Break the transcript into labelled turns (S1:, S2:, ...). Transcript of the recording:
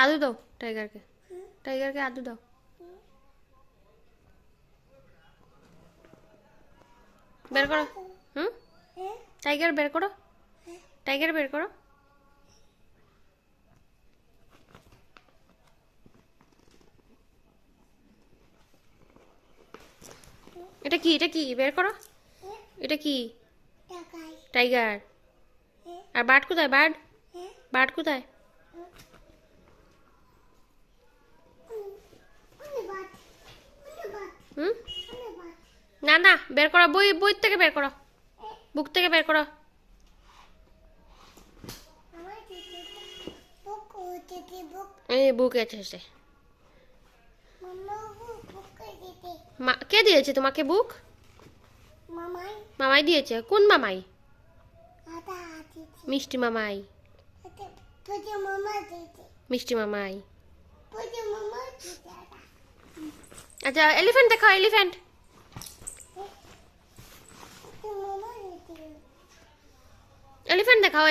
S1: आलू दो टाइगर के आलू दो। बेर करो। टाइगर बेर करो। टाइगर बेर करो। এটা কি বের করো। এটা কি? টাইগার। আর বার্ড কোথায়? বার্ড কোথায়? হুম, না না, বের করো। বই থেকে বের করো। বুক থেকে বের করো। এই বুক আছে। কে দিয়েছে তোমাকে বুক? মামাই দিয়েছে। কোন মামাই? মিষ্টি মামাই। মিষ্টি মামাই। আচ্ছা, এলিফ্যান্ট দেখাও। এলিফ্যান্ট দেখাও।